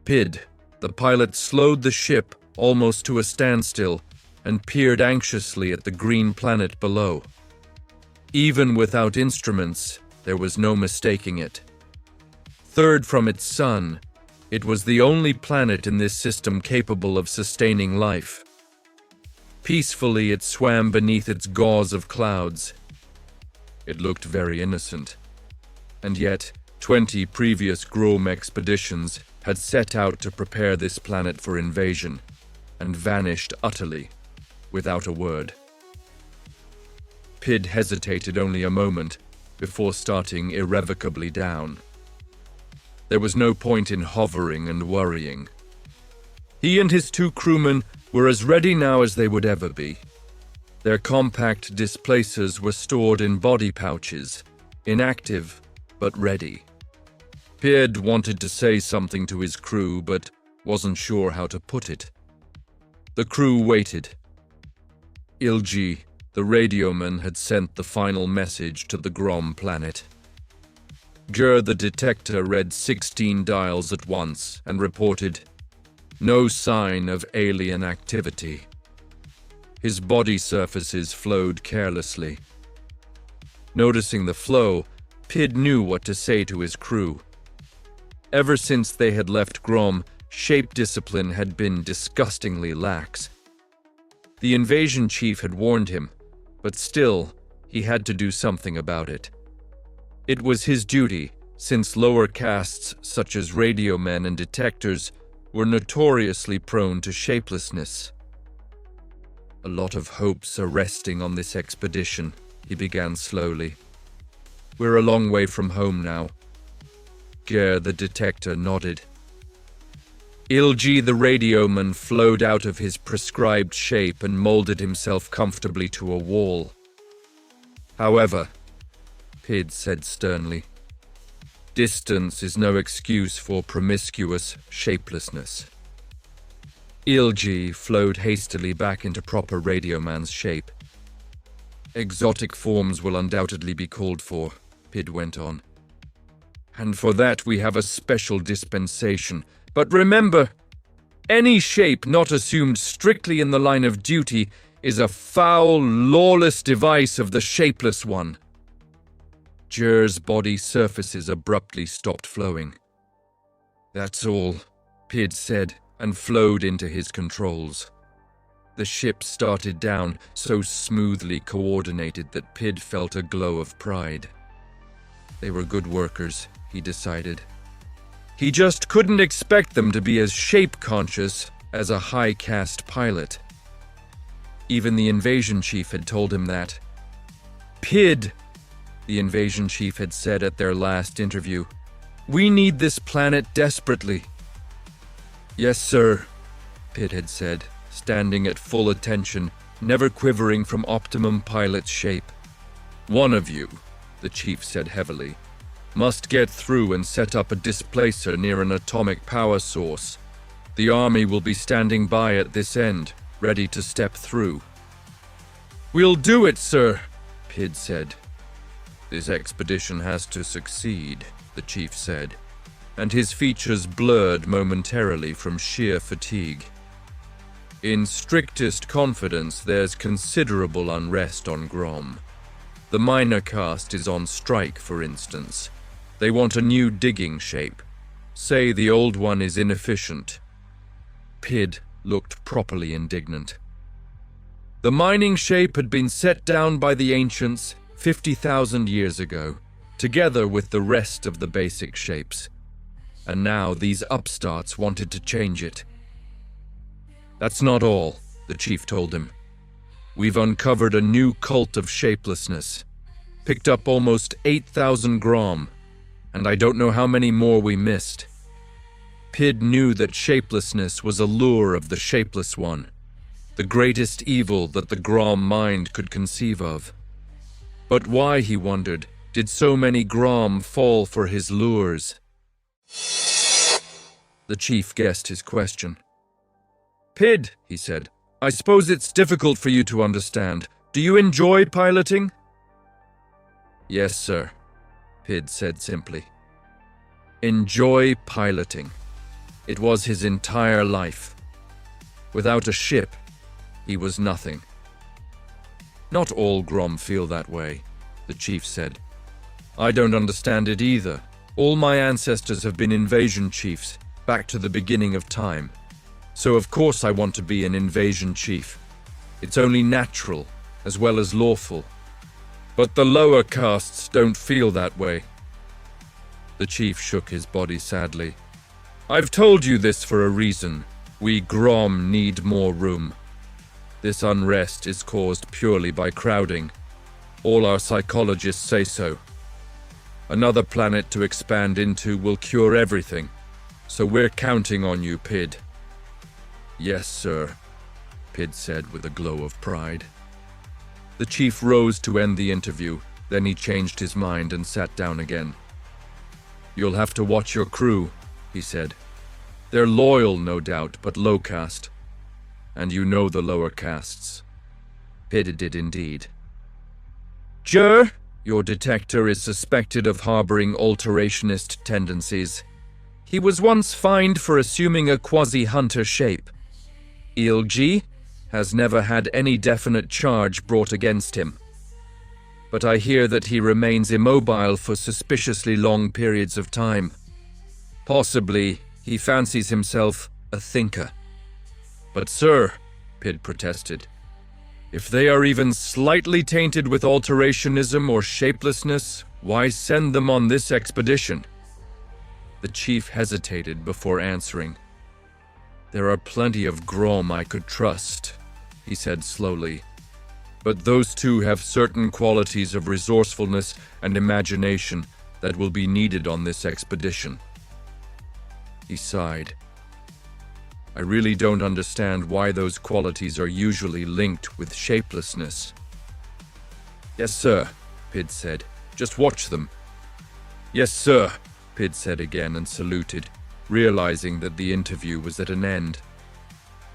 Pid, the pilot, slowed the ship almost to a standstill and peered anxiously at the green planet below. Even without instruments, there was no mistaking it. Third from its sun, it was the only planet in this system capable of sustaining life. Peacefully, it swam beneath its gauze of clouds. It looked very innocent. And yet, 20 previous Grom expeditions had set out to prepare this planet for invasion, and vanished utterly, without a word. Pid hesitated only a moment before starting irrevocably down. There was no point in hovering and worrying. He and his 2 crewmen were as ready now as they would ever be. Their compact displacers were stored in body pouches, inactive but ready. Pid wanted to say something to his crew, but wasn't sure how to put it. The crew waited. Ilgi, the radioman, had sent the final message to the Grom planet. Ger, the detector, read 16 dials at once and reported, "No sign of alien activity." His body surfaces flowed carelessly. Noticing the flow, Pid knew what to say to his crew. Ever since they had left Grom, shape discipline had been disgustingly lax. The invasion chief had warned him, but still, he had to do something about it. It was his duty, since lower castes such as radiomen and detectors were notoriously prone to shapelessness. "A lot of hopes are resting on this expedition," he began slowly. "We're a long way from home now." Ger, the detector, nodded. Ilgi, the radioman, flowed out of his prescribed shape and molded himself comfortably to a wall. "However," Pid said sternly, "distance is no excuse for promiscuous shapelessness." Ilgi flowed hastily back into proper radioman's shape. "Exotic forms will undoubtedly be called for," Pid went on. "And for that we have a special dispensation. But remember, any shape not assumed strictly in the line of duty is a foul, lawless device of the Shapeless One." Ger's body surfaces abruptly stopped flowing. "That's all," Pid said, and flowed into his controls. The ship started down, so smoothly coordinated that Pid felt a glow of pride. They were good workers, he decided. He just couldn't expect them to be as shape-conscious as a high-caste pilot. Even the invasion chief had told him that. "Pid," the invasion chief had said at their last interview, "we need this planet desperately." "Yes, sir," Pid had said, standing at full attention, never quivering from optimum pilot shape. "One of you," the chief said heavily, "must get through and set up a displacer near an atomic power source. The army will be standing by at this end, ready to step through." "We'll do it, sir," Pid said. "This expedition has to succeed," the chief said, and his features blurred momentarily from sheer fatigue. "In strictest confidence, there's considerable unrest on Grom. The minor caste is on strike, for instance. They want a new digging shape. Say the old one is inefficient." Pid looked properly indignant. The mining shape had been set down by the ancients 50,000 years ago, together with the rest of the basic shapes. And now these upstarts wanted to change it. "That's not all," the chief told him. "We've uncovered a new cult of shapelessness. Picked up almost 8,000 Grom, and I don't know how many more we missed." Pid knew that shapelessness was a lure of the Shapeless One, the greatest evil that the Grom mind could conceive of. But why, he wondered, did so many Grom fall for his lures? The chief guessed his question. "Pid," he said, "I suppose it's difficult for you to understand. Do you enjoy piloting?" "Yes, sir," Pid said simply. "Enjoy piloting. It was his entire life. Without a ship, he was nothing. Not all Grom feel that way, the chief said. I don't understand it either. All my ancestors have been invasion chiefs, back to the beginning of time. So of course I want to be an invasion chief. It's only natural, as well as lawful. But the lower castes don't feel that way. The chief shook his body sadly. I've told you this for a reason. We Grom need more room. This unrest is caused purely by crowding. All our psychologists say so. Another planet to expand into will cure everything. So we're counting on you, Pid. Yes, sir, Pid said with a glow of pride. The chief rose to end the interview, then he changed his mind and sat down again. You'll have to watch your crew, he said. They're loyal, no doubt, but low caste. And you know the lower castes. Pid did indeed. Jur, your detector is suspected of harboring alterationist tendencies. He was once fined for assuming a quasi-hunter shape. Ilg has never had any definite charge brought against him. But I hear that he remains immobile for suspiciously long periods of time. Possibly, he fancies himself a thinker. But sir, Pid protested, if they are even slightly tainted with alterationism or shapelessness, why send them on this expedition? The chief hesitated before answering. There are plenty of Grom I could trust, he said slowly. But those two have certain qualities of resourcefulness and imagination that will be needed on this expedition. He sighed. I really don't understand why those qualities are usually linked with shapelessness. Yes, sir, Pid said. Just watch them. Yes, sir, Pid said again and saluted, realizing that the interview was at an end.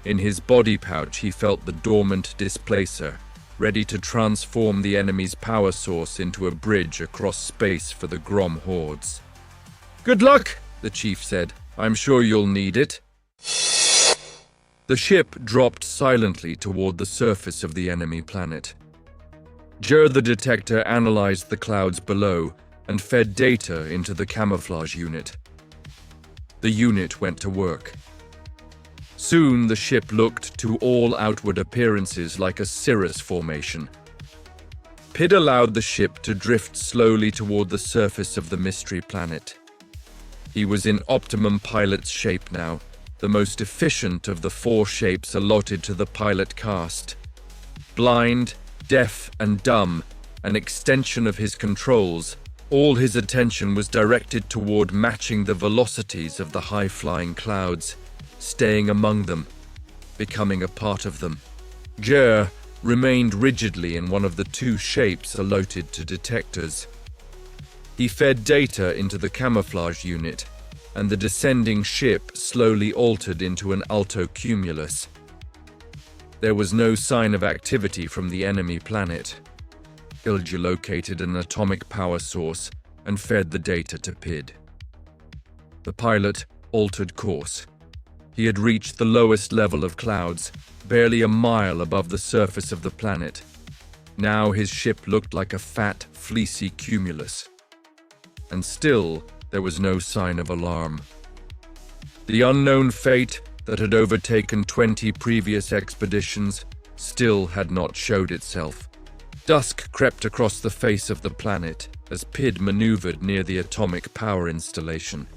In his body pouch, he felt the dormant displacer, ready to transform the enemy's power source into a bridge across space for the Grom hordes. Good luck, the chief said. I'm sure you'll need it. The ship dropped silently toward the surface of the enemy planet. Jur the detector analyzed the clouds below and fed data into the camouflage unit. The unit went to work. Soon the ship looked to all outward appearances like a cirrus formation. Pid allowed the ship to drift slowly toward the surface of the mystery planet. He was in optimum pilot's shape now, the most efficient of the 4 shapes allotted to the pilot caste. Blind, deaf, and dumb, an extension of his controls, all his attention was directed toward matching the velocities of the high-flying clouds, staying among them, becoming a part of them. Jur remained rigidly in one of the 2 shapes allotted to detectors. He fed data into the camouflage unit, and the descending ship slowly altered into an altocumulus. There was no sign of activity from the enemy planet. Ilja located an atomic power source and fed the data to Pid. The pilot altered course. He had reached the lowest level of clouds, barely a mile above the surface of the planet. Now his ship looked like a fat, fleecy cumulus. And still, there was no sign of alarm. The unknown fate that had overtaken 20 previous expeditions still had not showed itself. Dusk crept across the face of the planet as Pid maneuvered near the atomic power installation.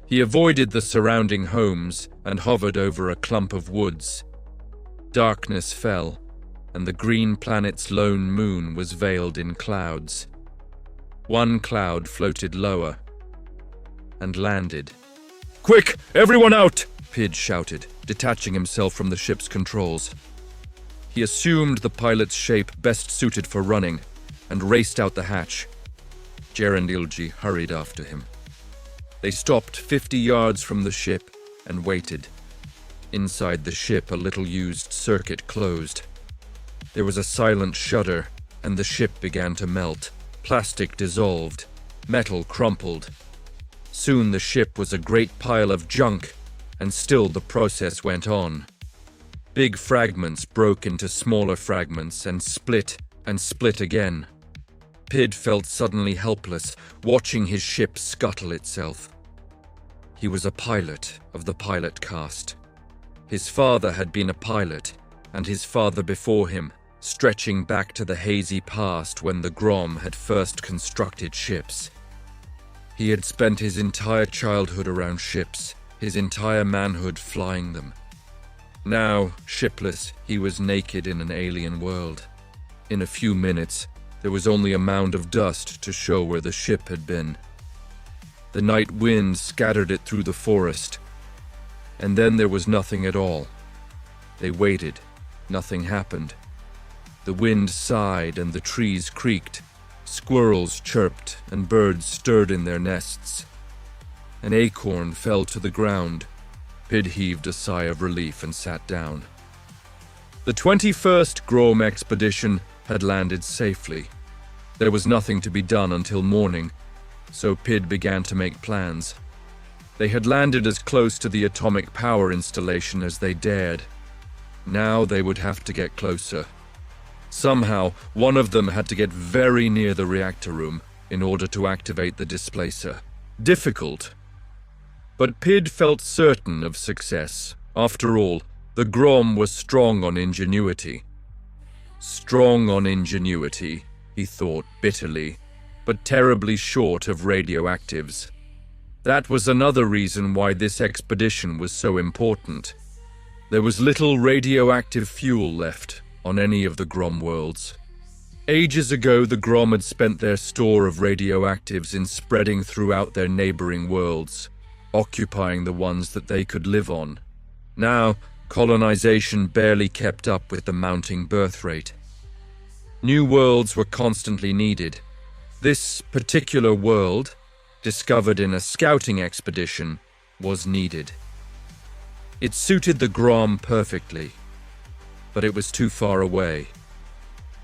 He avoided the surrounding homes and hovered over a clump of woods. Darkness fell, and the green planet's lone moon was veiled in clouds. One cloud floated lower and landed. Quick, everyone out! Pid shouted, detaching himself from the ship's controls. He assumed the pilot's shape best suited for running and raced out the hatch. Jer and Ilgi hurried after him. They stopped 50 yards from the ship and waited. Inside the ship, a little-used circuit closed. There was a silent shudder, and the ship began to melt. Plastic dissolved. Metal crumpled. Soon the ship was a great pile of junk, and still the process went on. Big fragments broke into smaller fragments and split again. Pid felt suddenly helpless, watching his ship scuttle itself. He was a pilot of the pilot caste. His father had been a pilot, and his father before him, stretching back to the hazy past when the Grom had first constructed ships. He had spent his entire childhood around ships, his entire manhood flying them. Now, shipless, he was naked in an alien world. In a few minutes, there was only a mound of dust to show where the ship had been. The night wind scattered it through the forest, and then there was nothing at all. They waited. Nothing happened. The wind sighed and the trees creaked. Squirrels chirped and birds stirred in their nests. An acorn fell to the ground. Pid heaved a sigh of relief and sat down. The 21st Grom expedition had landed safely. There was nothing to be done until morning, so Pid began to make plans. They had landed as close to the atomic power installation as they dared. Now they would have to get closer. Somehow, one of them had to get very near the reactor room in order to activate the displacer. Difficult. But Pid felt certain of success. After all, the Grom was strong on ingenuity. Strong on ingenuity, he thought bitterly, but terribly short of radioactives. That was another reason why this expedition was so important. There was little radioactive fuel left on any of the Grom worlds. Ages ago, the Grom had spent their store of radioactives in spreading throughout their neighboring worlds, occupying the ones that they could live on. Now, colonization barely kept up with the mounting birth rate. New worlds were constantly needed. This particular world, discovered in a scouting expedition, was needed. It suited the Grom perfectly, but it was too far away.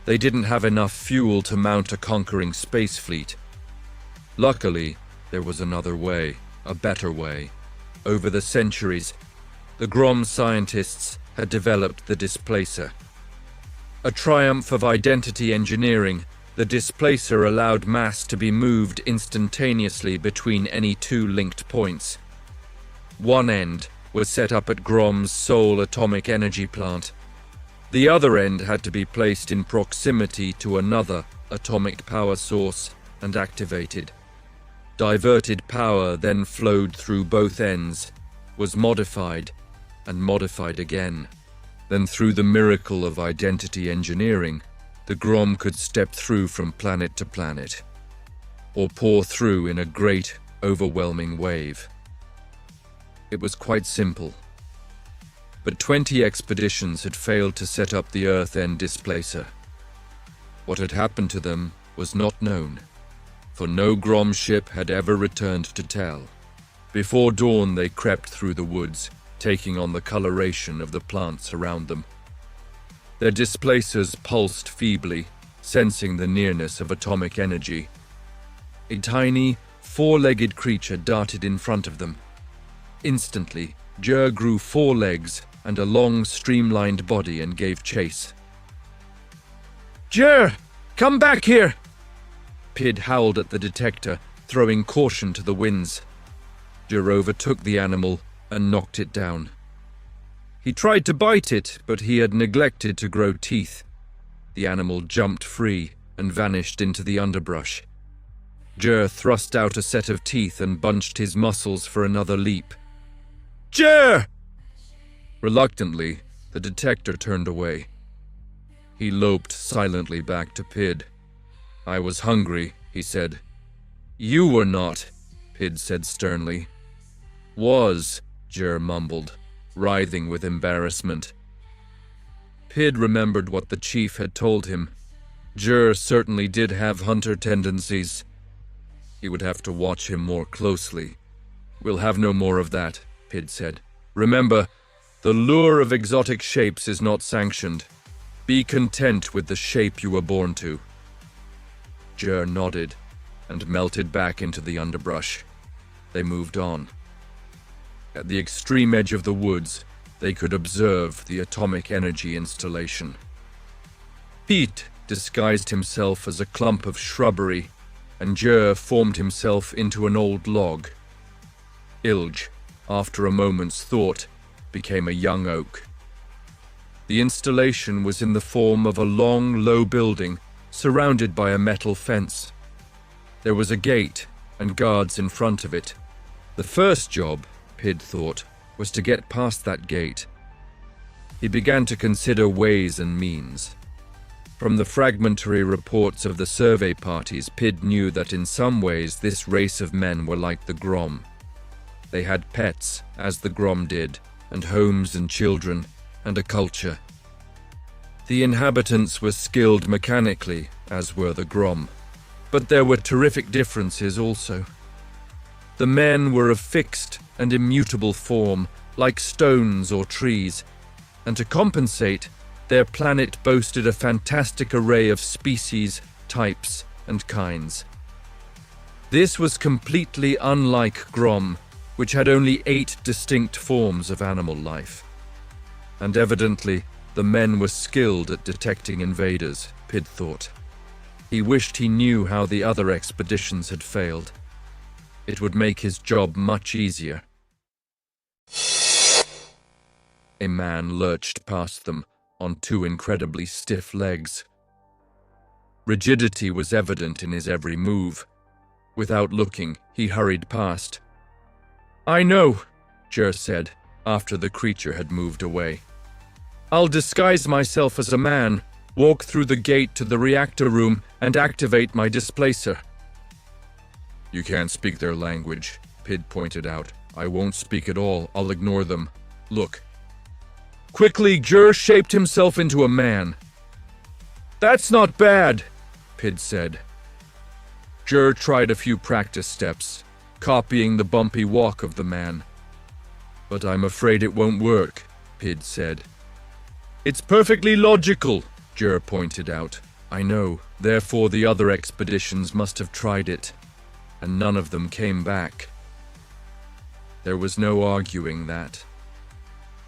They didn't have enough fuel to mount a conquering space fleet. Luckily, there was another way, a better way. Over the centuries, the Grom scientists had developed the displacer. A triumph of identity engineering, the displacer allowed mass to be moved instantaneously between any two linked points. One end was set up at Grom's sole atomic energy plant. The other end had to be placed in proximity to another atomic power source and activated. Diverted power then flowed through both ends, was modified, and modified again. Then through the miracle of identity engineering, the Grom could step through from planet to planet, or pour through in a great, overwhelming wave. It was quite simple. But 20 expeditions had failed to set up the Earth End displacer. What had happened to them was not known, for no Grom ship had ever returned to tell. Before dawn they crept through the woods, taking on the coloration of the plants around them. Their displacers pulsed feebly, sensing the nearness of atomic energy. A tiny, four-legged creature darted in front of them. Instantly, Jer grew 4 legs and a long, streamlined body and gave chase. "Jer! Come back here!" Pid howled at the detector, throwing caution to the winds. Jer overtook the animal and knocked it down. He tried to bite it, but he had neglected to grow teeth. The animal jumped free and vanished into the underbrush. Jer thrust out a set of teeth and bunched his muscles for another leap. "Jer!" Reluctantly, the detector turned away. He loped silently back to Pid. "I was hungry," he said. "You were not," Pid said sternly. "Was," Jer mumbled, writhing with embarrassment. Pid remembered what the chief had told him. Jer certainly did have hunter tendencies. He would have to watch him more closely. "We'll have no more of that," Pid said. "Remember, the lure of exotic shapes is not sanctioned. Be content with the shape you were born to." Jer nodded and melted back into the underbrush. They moved on. At the extreme edge of the woods, they could observe the atomic energy installation. Pete disguised himself as a clump of shrubbery, and Jer formed himself into an old log. Ilge, after a moment's thought, became a young oak. The installation was in the form of a long, low building surrounded by a metal fence. There was a gate and guards in front of it. The first job, Pid thought, was to get past that gate. He began to consider ways and means. From the fragmentary reports of the survey parties, Pid knew that in some ways this race of men were like the Grom. They had pets, as the Grom did, and homes and children, and a culture. The inhabitants were skilled mechanically, as were the Grom. But there were terrific differences also. The men were of fixed and immutable form, like stones or trees, and to compensate, their planet boasted a fantastic array of species, types, and kinds. This was completely unlike Grom, which had only 8 distinct forms of animal life. And evidently, the men were skilled at detecting invaders, Pid thought. He wished he knew how the other expeditions had failed. It would make his job much easier. A man lurched past them on 2 incredibly stiff legs. Rigidity was evident in his every move. Without looking, he hurried past. "I know," Jer said, after the creature had moved away. "I'll disguise myself as a man, walk through the gate to the reactor room, and activate my displacer." "You can't speak their language," Pid pointed out. "I won't speak at all. I'll ignore them. Look." Quickly, Jer shaped himself into a man. "That's not bad," Pid said. Jer tried a few practice steps, copying the bumpy walk of the man. "But I'm afraid it won't work," Pid said. "It's perfectly logical," Jer pointed out. "I know, therefore the other expeditions must have tried it, and none of them came back." There was no arguing that.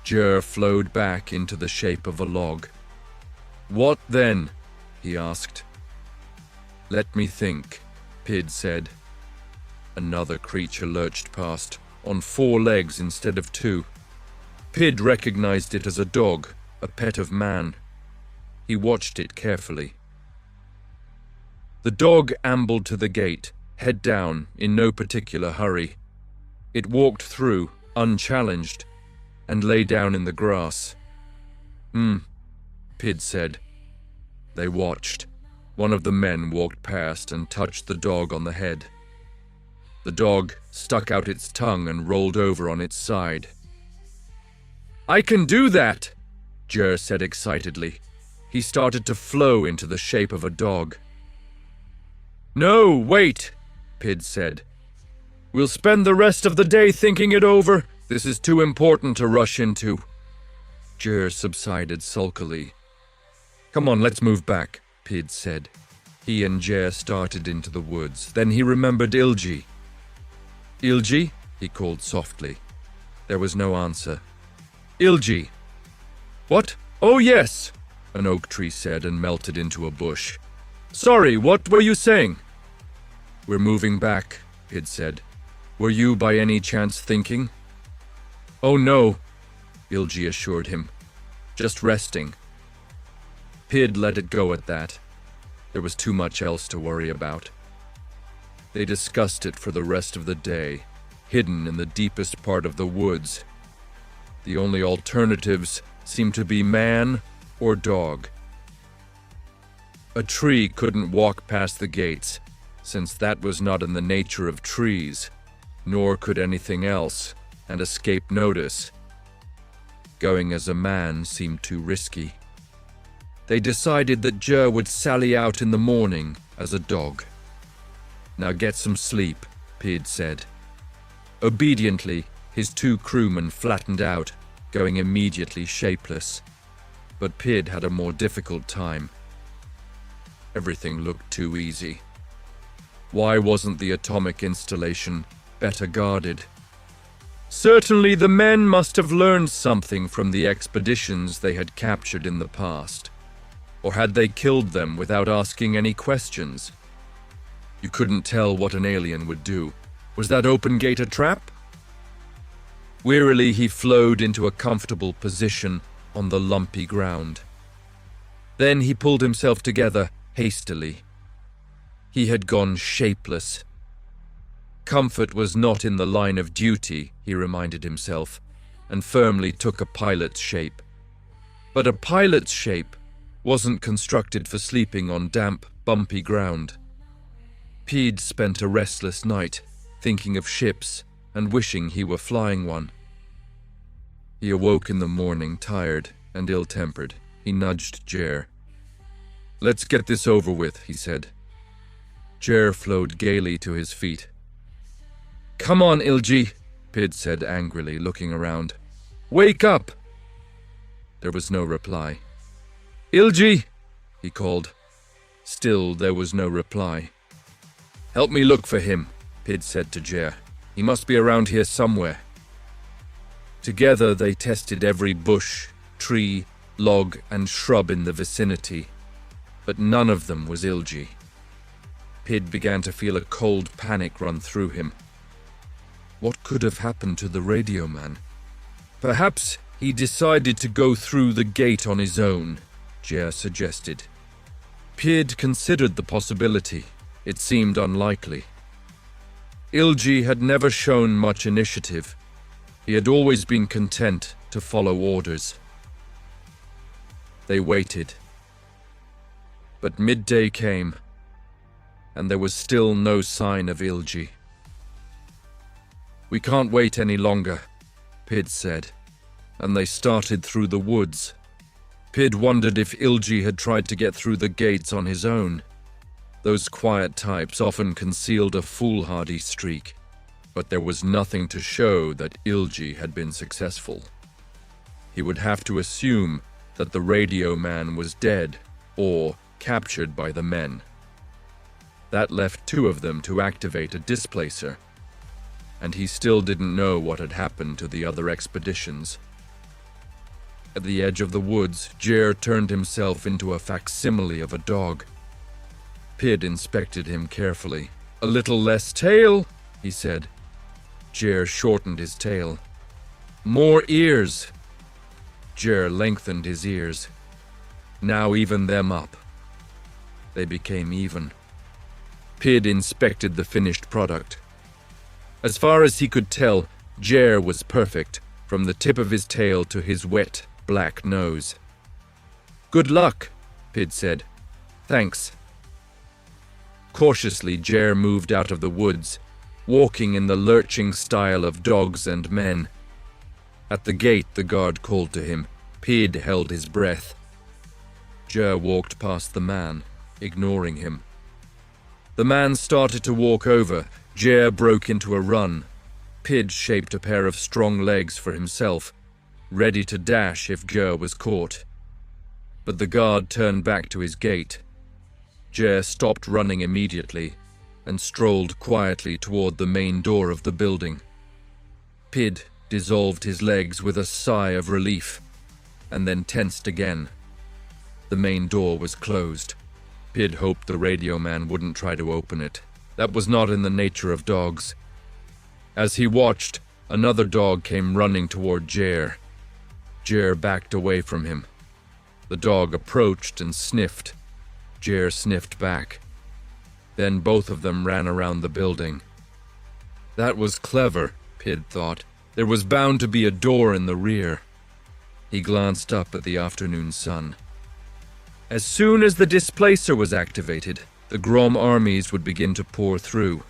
Jer flowed back into the shape of a log. "What then?" he asked. "Let me think," Pid said. Another creature lurched past, on 4 legs instead of 2. Pid recognized it as a dog, a pet of man. He watched it carefully. The dog ambled to the gate, head down, in no particular hurry. It walked through, unchallenged, and lay down in the grass. Pid said. They watched. One of the men walked past and touched the dog on the head. The dog stuck out its tongue and rolled over on its side. "I can do that," Jer said excitedly. He started to flow into the shape of a dog. "No, wait," Pid said. "We'll spend the rest of the day thinking it over. This is too important to rush into." Jer subsided sulkily. "Come on, let's move back," Pid said. He and Jer started into the woods. Then he remembered Ilgi. "Ilgi?" he called softly. There was no answer. "Ilgi." "What? Oh, yes," an oak tree said and melted into a bush. "Sorry, what were you saying?" "We're moving back," Pid said. "Were you by any chance thinking?" "Oh, no," Ilgi assured him. "Just resting." Pid let it go at that. There was too much else to worry about. They discussed it for the rest of the day, hidden in the deepest part of the woods. The only alternatives seemed to be man or dog. A tree couldn't walk past the gates, since that was not in the nature of trees, nor could anything else, and escape notice. Going as a man seemed too risky. They decided that Jer would sally out in the morning as a dog. "Now get some sleep," Pid said. Obediently, his 2 crewmen flattened out, going immediately shapeless. But Pid had a more difficult time. Everything looked too easy. Why wasn't the atomic installation better guarded. Certainly the men must have learned something from the expeditions they had captured in the past. Or had they killed them without asking any questions? You couldn't tell what an alien would do. Was that open gate a trap? Wearily he flowed into a comfortable position on the lumpy ground. Then he pulled himself together hastily. He had gone shapeless. Comfort was not in the line of duty, he reminded himself, and firmly took a pilot's shape. But a pilot's shape wasn't constructed for sleeping on damp, bumpy ground. Pede spent a restless night, thinking of ships and wishing he were flying one. He awoke in the morning, tired and ill-tempered. He nudged Jer. "Let's get this over with," he said. Jer flowed gaily to his feet. "Come on, Ilgi," Pid said angrily, looking around. "Wake up!" There was no reply. "Ilgi!" he called. Still, there was no reply. "Help me look for him," Pid said to Jer. "He must be around here somewhere." Together they tested every bush, tree, log, and shrub in the vicinity, but none of them was Ilgi. Pid began to feel a cold panic run through him. What could have happened to the radio man? Perhaps he decided to go through the gate on his own, Jer suggested. Pid considered the possibility. It seemed unlikely. Ilgi had never shown much initiative. He had always been content to follow orders. They waited. But midday came, and there was still no sign of Ilgi. "We can't wait any longer," Pid said, and they started through the woods. Pid wondered if Ilgi had tried to get through the gates on his own. Those quiet types often concealed a foolhardy streak, but there was nothing to show that Ilgi had been successful. He would have to assume that the radio man was dead or captured by the men. That left two of them to activate a displacer, and he still didn't know what had happened to the other expeditions. At the edge of the woods, Jer turned himself into a facsimile of a dog. Pid inspected him carefully. "A little less tail," he said. Jer shortened his tail. "More ears." Jer lengthened his ears. "Now even them up." They became even. Pid inspected the finished product. As far as he could tell, Jer was perfect, from the tip of his tail to his wet, black nose. "Good luck," Pid said. "Thanks." Cautiously, Jer moved out of the woods, walking in the lurching style of dogs and men. At the gate, the guard called to him. Pid held his breath. Jer walked past the man, ignoring him. The man started to walk over. Jer broke into a run. Pid shaped a pair of strong legs for himself, ready to dash if Jer was caught. But the guard turned back to his gate. Jer stopped running immediately and strolled quietly toward the main door of the building. Pid dissolved his legs with a sigh of relief, and then tensed again. The main door was closed. Pid hoped the radio man wouldn't try to open it. That was not in the nature of dogs. As he watched, another dog came running toward Jer. Jer backed away from him. The dog approached and sniffed. Jer sniffed back. Then both of them ran around the building. That was clever, Pid thought. There was bound to be a door in the rear. He glanced up at the afternoon sun. As soon as the displacer was activated, the Grom armies would begin to pour through.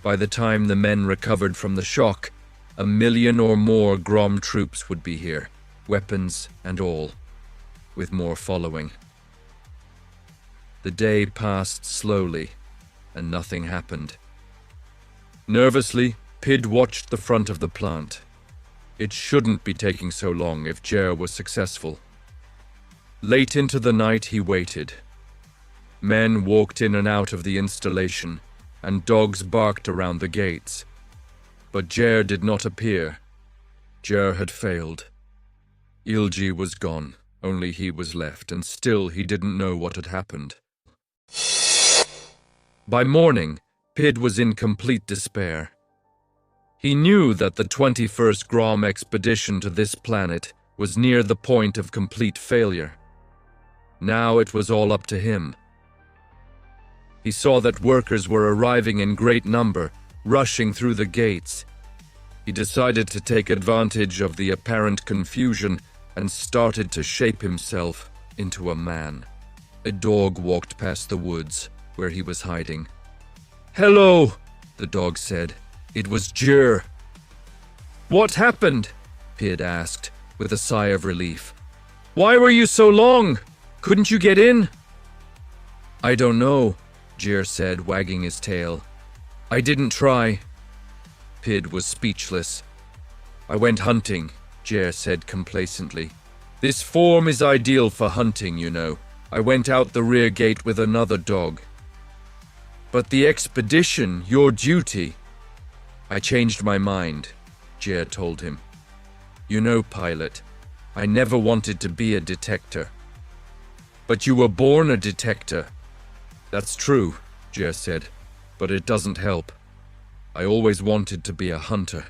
By the time the men recovered from the shock, 1 million or more Grom troops would be here, weapons and all, with more following. The day passed slowly, and nothing happened. Nervously, Pid watched the front of the plant. It shouldn't be taking so long if Jer was successful. Late into the night he waited. Men walked in and out of the installation, and dogs barked around the gates. But Jer did not appear. Jer had failed. Ilgi was gone, only he was left, and still he didn't know what had happened. By morning, Pid was in complete despair. He knew that the 21st Grom expedition to this planet was near the point of complete failure. Now it was all up to him. He saw that workers were arriving in great number, rushing through the gates. He decided to take advantage of the apparent confusion and started to shape himself into a man. A dog walked past the woods where he was hiding. "Hello," the dog said. It was Jer. "What happened?" Pid asked, with a sigh of relief. "Why were you so long? Couldn't you get in?" "I don't know," Jer said, wagging his tail. "I didn't try." Pid was speechless. "I went hunting," Jer said complacently. "This form is ideal for hunting, you know. I went out the rear gate with another dog." "But the expedition, your duty—" "I changed my mind," Jer told him. "You know, pilot, I never wanted to be a detector." "But you were born a detector." "That's true," Jer said, "but it doesn't help. I always wanted to be a hunter."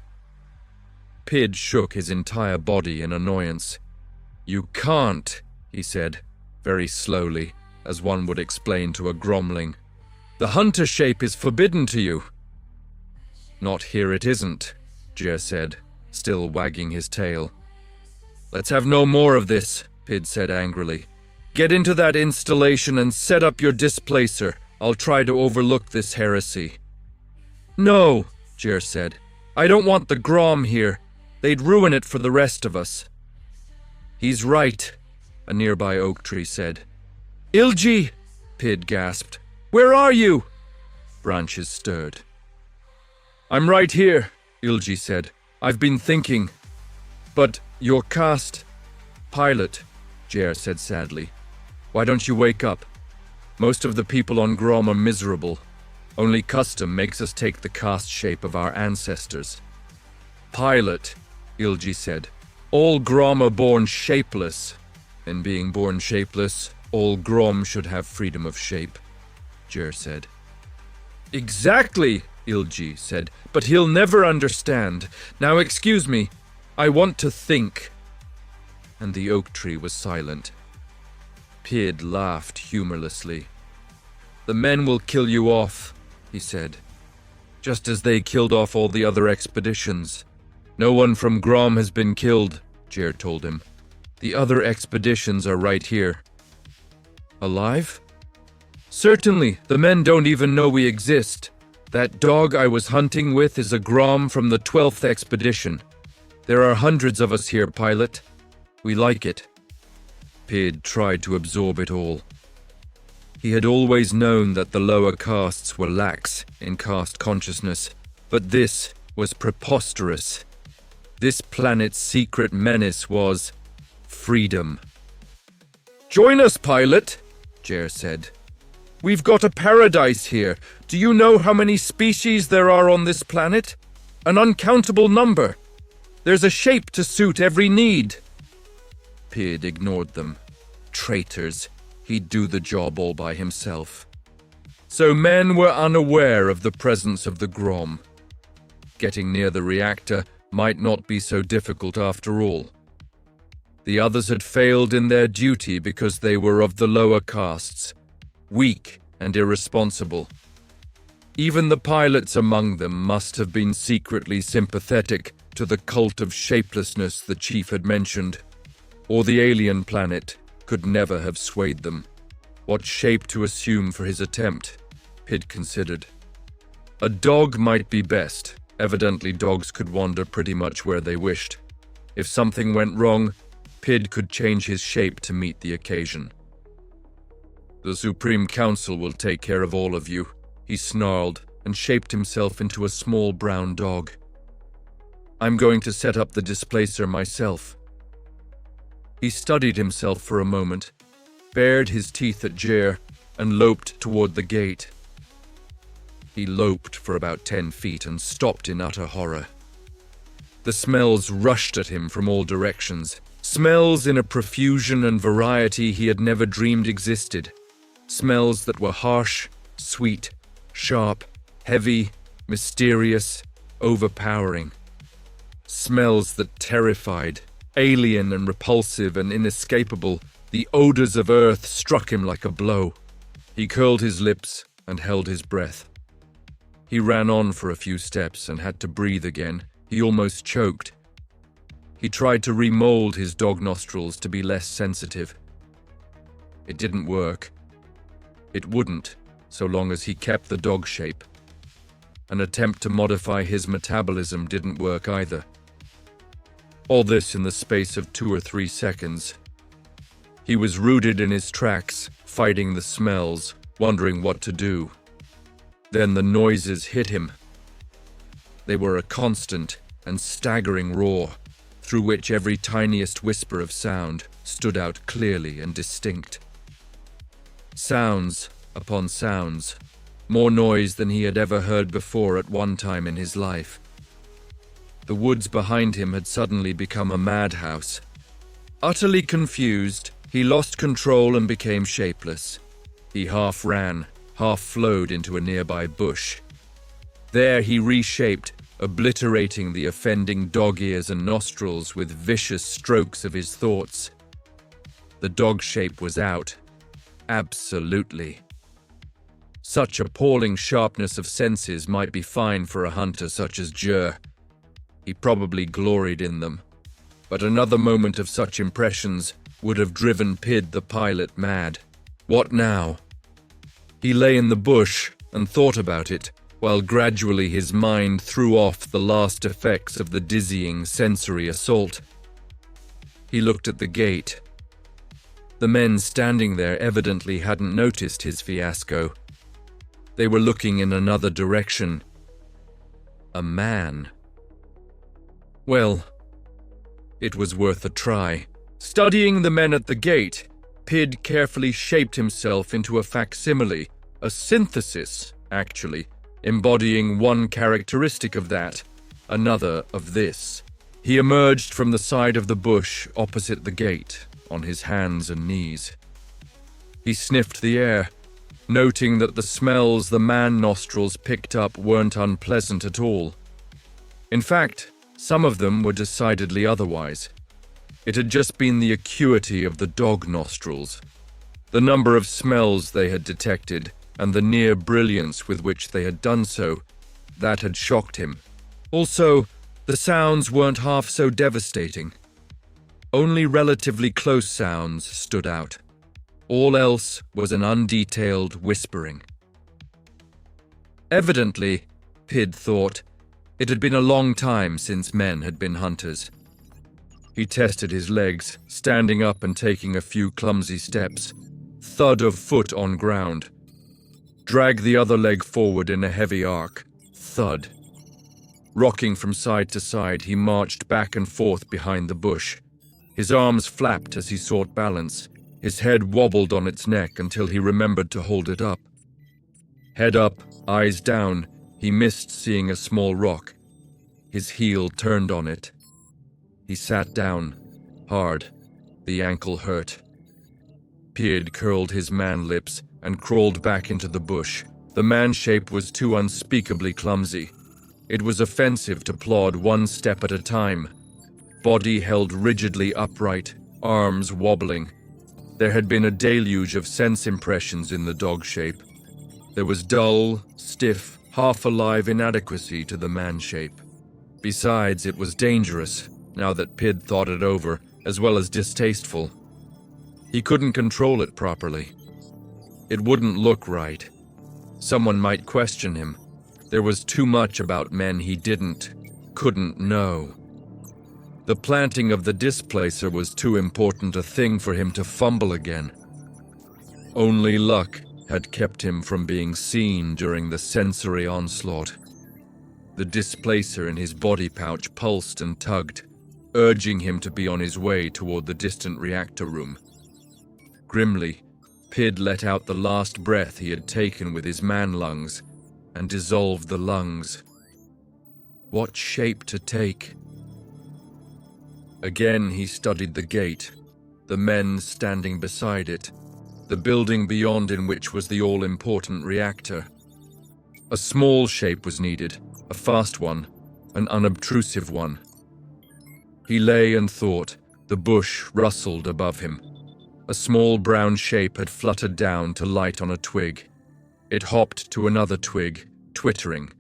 Pid shook his entire body in annoyance. "You can't," he said, very slowly, as one would explain to a gromling. "The hunter shape is forbidden to you." "Not here it isn't," Jer said, still wagging his tail. "Let's have no more of this," Pid said angrily. "Get into that installation and set up your displacer. I'll try to overlook this heresy." "No," Jer said. "I don't want the Grom here. They'd ruin it for the rest of us." "He's right," a nearby oak tree said. "Ilgi!" Pid gasped. "Where are you?" Branches stirred. "I'm right here," Ilgi said. "I've been thinking." "But your caste—" "Pilot," Jer said sadly. "Why don't you wake up? Most of the people on Grom are miserable. Only custom makes us take the caste shape of our ancestors." "Pilot," Ilgi said. "All Grom are born shapeless. And being born shapeless, all Grom should have freedom of shape," Jer said. "Exactly," Ilgi said, "but he'll never understand. Now excuse me, I want to think." And the oak tree was silent. Pid laughed humorlessly. "The men will kill you off," he said, "just as they killed off all the other expeditions." "No one from Grom has been killed," Jer told him. "The other expeditions are right here." "Alive?" "Certainly, the men don't even know we exist. That dog I was hunting with is a Grom from the 12th expedition. There are hundreds of us here, pilot. We like it." Pid tried to absorb it all. He had always known that the lower castes were lax in caste consciousness, but this was preposterous. This planet's secret menace was freedom. "Join us, pilot," Jer said. "We've got a paradise here. Do you know how many species there are on this planet? An uncountable number. There's a shape to suit every need." Pid ignored them. Traitors. He'd do the job all by himself. So men were unaware of the presence of the Grom. Getting near the reactor might not be so difficult after all. The others had failed in their duty because they were of the lower castes, weak and irresponsible. Even the pilots among them must have been secretly sympathetic to the cult of shapelessness the chief had mentioned, or the alien planet could never have swayed them. What shape to assume for his attempt, Pid considered. A dog might be best. Evidently dogs could wander pretty much where they wished. If something went wrong, Pid could change his shape to meet the occasion. "The Supreme Council will take care of all of you," he snarled and shaped himself into a small brown dog. "I'm going to set up the displacer myself." He studied himself for a moment, bared his teeth at Jer, and loped toward the gate. He loped for about 10 feet and stopped in utter horror. The smells rushed at him from all directions, smells in a profusion and variety he had never dreamed existed. Smells that were harsh, sweet, sharp, heavy, mysterious, overpowering. Smells that terrified, alien and repulsive and inescapable. The odors of earth struck him like a blow. He curled his lips and held his breath. He ran on for a few steps and had to breathe again. He almost choked. He tried to remold his dog nostrils to be less sensitive. It didn't work. It wouldn't, so long as he kept the dog shape. An attempt to modify his metabolism didn't work either. All this in the space of 2 or 3 seconds. He was rooted in his tracks, fighting the smells, wondering what to do. Then the noises hit him. They were a constant and staggering roar, through which every tiniest whisper of sound stood out clearly and distinct. Sounds upon sounds, more noise than he had ever heard before at one time in his life. The woods behind him had suddenly become a madhouse. Utterly confused, he lost control and became shapeless. He half ran, half flowed into a nearby bush. There he reshaped, obliterating the offending dog ears and nostrils with vicious strokes of his thoughts. The dog shape was out. Absolutely. Such appalling sharpness of senses might be fine for a hunter such as Jer. He probably gloried in them. But another moment of such impressions would have driven Pid the pilot mad. What now? He lay in the bush and thought about it, while gradually his mind threw off the last effects of the dizzying sensory assault. He looked at the gate. The men standing there evidently hadn't noticed his fiasco. They were looking in another direction. A man. Well, it was worth a try. Studying the men at the gate, Pid carefully shaped himself into a facsimile, a synthesis, actually, embodying one characteristic of that, another of this. He emerged from the side of the bush opposite the gate, on his hands and knees. He sniffed the air, noting that the smells the man nostrils picked up weren't unpleasant at all. In fact, some of them were decidedly otherwise. It had just been the acuity of the dog nostrils, the number of smells they had detected, and the near brilliance with which they had done so, that had shocked him. Also, the sounds weren't half so devastating. Only relatively close sounds stood out. All else was an undetailed whispering. Evidently, Pid thought, it had been a long time since men had been hunters. He tested his legs, standing up and taking a few clumsy steps. Thud of foot on ground. Drag the other leg forward in a heavy arc. Thud. Rocking from side to side, he marched back and forth behind the bush. His arms flapped as he sought balance. His head wobbled on its neck until he remembered to hold it up. Head up, eyes down, he missed seeing a small rock. His heel turned on it. He sat down, hard. The ankle hurt. Pid curled his man lips and crawled back into the bush. The man shape was too unspeakably clumsy. It was offensive to plod one step at a time. Body held rigidly upright, arms wobbling. There had been a deluge of sense impressions in the dog shape. There was dull, stiff, half-alive inadequacy to the man shape. Besides, it was dangerous, now that Pid thought it over, as well as distasteful. He couldn't control it properly. It wouldn't look right. Someone might question him. There was too much about men he couldn't know. The planting of the displacer was too important a thing for him to fumble again. Only luck had kept him from being seen during the sensory onslaught. The displacer in his body pouch pulsed and tugged, urging him to be on his way toward the distant reactor room. Grimly, Pid let out the last breath he had taken with his man lungs and dissolve the lungs. What shape to take? Again he studied the gate, the men standing beside it, the building beyond in which was the all-important reactor. A small shape was needed, a fast one, an unobtrusive one. He lay and thought. The bush rustled above him. A small brown shape had fluttered down to light on a twig. It hopped to another twig, twittering.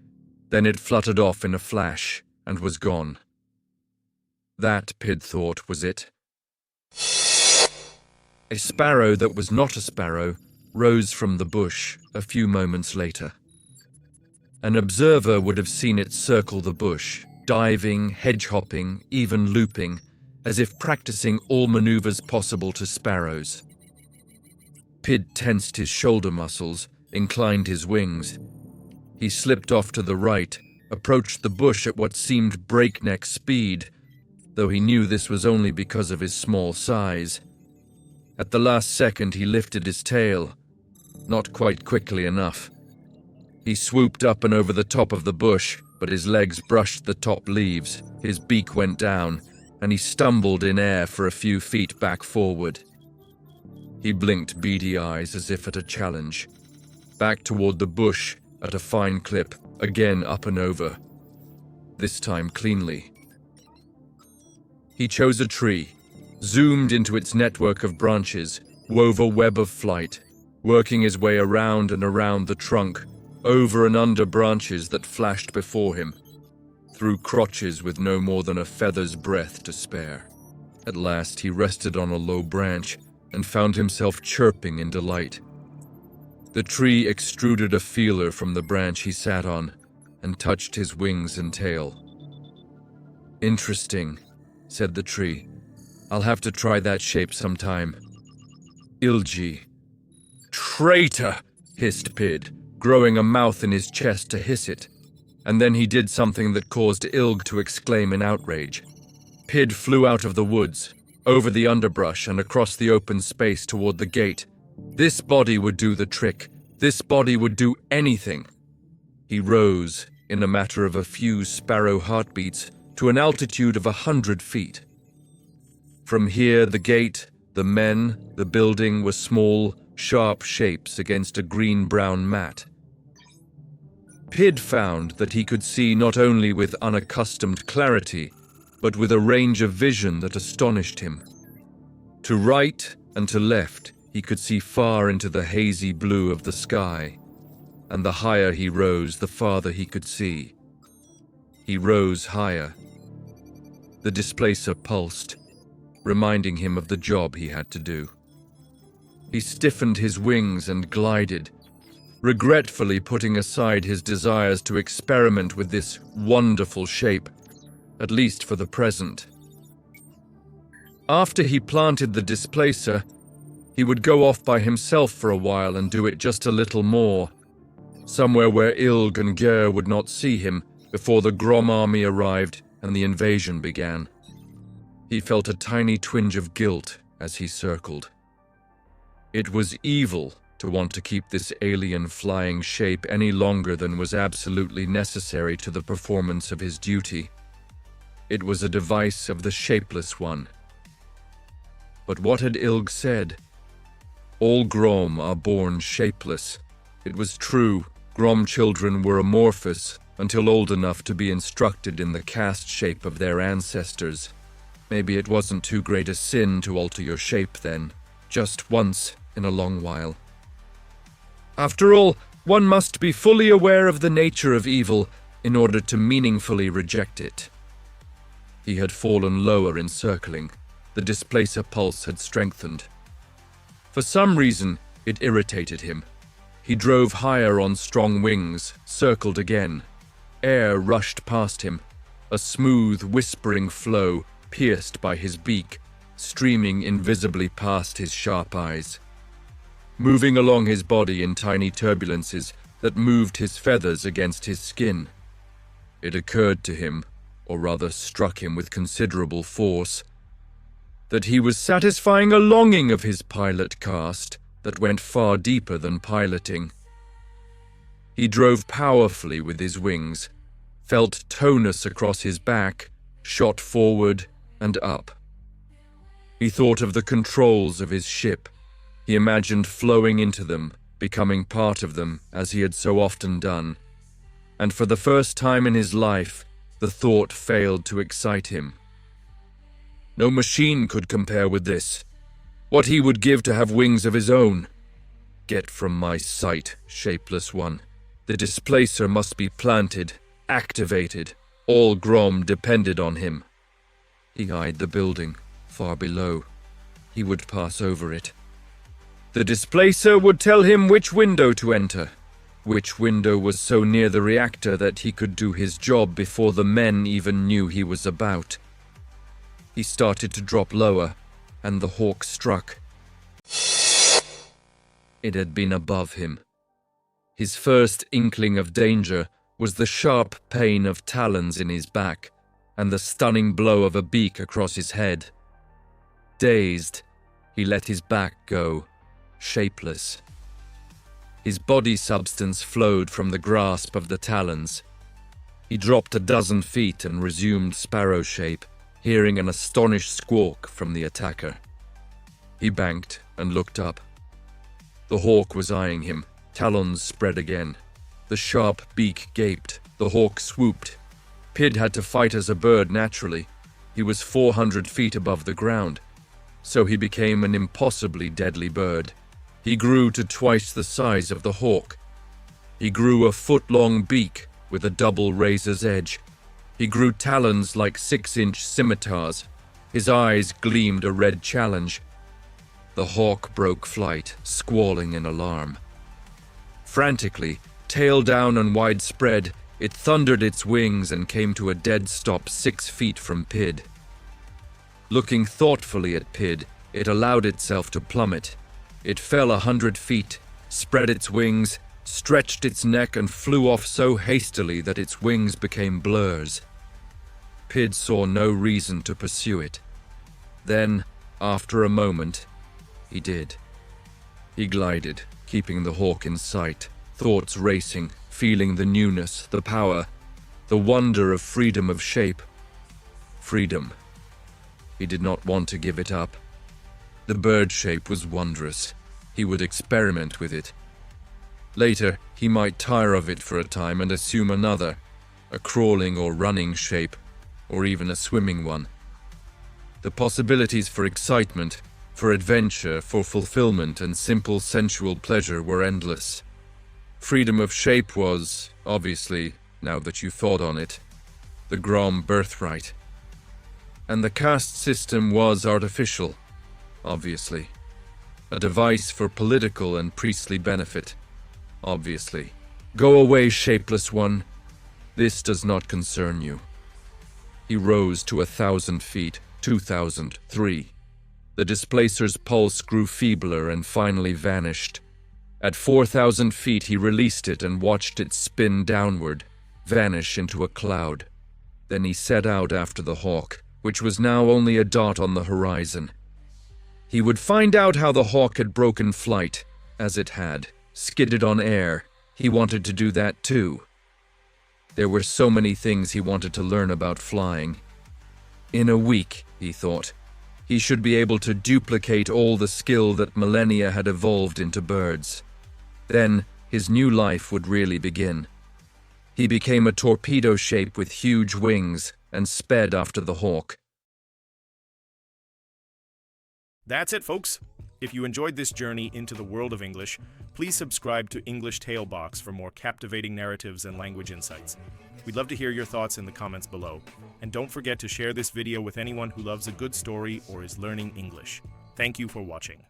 Then it fluttered off in a flash and was gone. That, Pid thought, was it. A sparrow that was not a sparrow rose from the bush a few moments later. An observer would have seen it circle the bush, diving, hedge-hopping, even looping, as if practicing all maneuvers possible to sparrows. Pid tensed his shoulder muscles, inclined his wings. He slipped off to the right, approached the bush at what seemed breakneck speed, though he knew this was only because of his small size. At the last second he lifted his tail, not quite quickly enough. He swooped up and over the top of the bush, but his legs brushed the top leaves, his beak went down, and he stumbled in air for a few feet back forward. He blinked beady eyes as if at a challenge. Back toward the bush, at a fine clip, again up and over. This time cleanly. He chose a tree, zoomed into its network of branches, wove a web of flight, working his way around and around the trunk, over and under branches that flashed before him, through crotches with no more than a feather's breadth to spare. At last he rested on a low branch and found himself chirping in delight. The tree extruded a feeler from the branch he sat on and touched his wings and tail. "Interesting," said the tree. "I'll have to try that shape sometime." "Ilgi." "Traitor!" hissed Pid, growing a mouth in his chest to hiss it. And then he did something that caused Ilg to exclaim in outrage. Pid flew out of the woods, over the underbrush and across the open space toward the gate. This body would do the trick. This body would do anything. He rose, in a matter of a few sparrow heartbeats, to an altitude of 100 feet. From here, the gate, the men, the building were small, sharp shapes against a green-brown mat. Pid found that he could see not only with unaccustomed clarity, but with a range of vision that astonished him. To right and to left, he could see far into the hazy blue of the sky, and the higher he rose, the farther he could see. He rose higher. The displacer pulsed, reminding him of the job he had to do. He stiffened his wings and glided, regretfully putting aside his desires to experiment with this wonderful shape, at least for the present. After he planted the displacer, he would go off by himself for a while and do it just a little more, somewhere where Ilg and Ger would not see him before the Grom army arrived and the invasion began. He felt a tiny twinge of guilt as he circled. It was evil to want to keep this alien flying shape any longer than was absolutely necessary to the performance of his duty. It was a device of the Shapeless One. But what had Ilg said? All Grom are born shapeless. It was true, Grom children were amorphous until old enough to be instructed in the caste shape of their ancestors. Maybe it wasn't too great a sin to alter your shape then, just once in a long while. After all, one must be fully aware of the nature of evil in order to meaningfully reject it. He had fallen lower in circling. The displacer pulse had strengthened. For some reason, it irritated him. He drove higher on strong wings, circled again. Air rushed past him, a smooth, whispering flow pierced by his beak, streaming invisibly past his sharp eyes, moving along his body in tiny turbulences that moved his feathers against his skin. It occurred to him, or rather struck him with considerable force, that he was satisfying a longing of his pilot caste that went far deeper than piloting. He drove powerfully with his wings, felt tonus across his back, shot forward and up. He thought of the controls of his ship. He imagined flowing into them, becoming part of them, as he had so often done. And for the first time in his life, the thought failed to excite him. No machine could compare with this. What he would give to have wings of his own. Get from my sight, shapeless one. The displacer must be planted, activated. All Grom depended on him. He eyed the building, far below. He would pass over it. The displacer would tell him which window to enter. Which window was so near the reactor that he could do his job before the men even knew he was about. He started to drop lower, and the hawk struck. It had been above him. His first inkling of danger was the sharp pain of talons in his back and the stunning blow of a beak across his head. Dazed, he let his back go, shapeless. His body substance flowed from the grasp of the talons. He dropped a dozen feet and resumed sparrow shape, hearing an astonished squawk from the attacker. He banked and looked up. The hawk was eyeing him, talons spread again. The sharp beak gaped. The hawk swooped. Pid had to fight as a bird naturally. He was 400 feet above the ground, so he became an impossibly deadly bird. He grew to twice the size of the hawk. He grew a foot-long beak with a double razor's edge. He grew talons like 6-inch scimitars. His eyes gleamed a red challenge. The hawk broke flight, squalling in alarm. Frantically, tail down and widespread, it thundered its wings and came to a dead stop 6 feet from Pid. Looking thoughtfully at Pid, it allowed itself to plummet. It fell 100 feet, spread its wings, stretched its neck and flew off so hastily that its wings became blurs. Pid saw no reason to pursue it. Then, after a moment, he did. He glided, keeping the hawk in sight, thoughts racing, feeling the newness, the power, the wonder of freedom of shape. Freedom. He did not want to give it up. The bird shape was wondrous. He would experiment with it. Later, he might tire of it for a time and assume another, a crawling or running shape, or even a swimming one. The possibilities for excitement, for adventure, for fulfillment and simple sensual pleasure were endless. Freedom of shape was, obviously, now that you thought on it, the Grom birthright. And the caste system was artificial, obviously. A device for political and priestly benefit, obviously. Go away, shapeless one. This does not concern you. He rose to 1,000 feet, 2,000, 3. The displacer's pulse grew feebler and finally vanished. At 4,000 feet he released it and watched it spin downward, vanish into a cloud. Then he set out after the hawk, which was now only a dot on the horizon. He would find out how the hawk had broken flight, as it had, skidded on air. He wanted to do that too. There were so many things he wanted to learn about flying. In a week, he thought, he should be able to duplicate all the skill that millennia had evolved into birds. Then, his new life would really begin. He became a torpedo shape with huge wings and sped after the hawk. That's it, folks. If you enjoyed this journey into the world of English, please subscribe to English Tale Box for more captivating narratives and language insights. We'd love to hear your thoughts in the comments below. And don't forget to share this video with anyone who loves a good story or is learning English. Thank you for watching.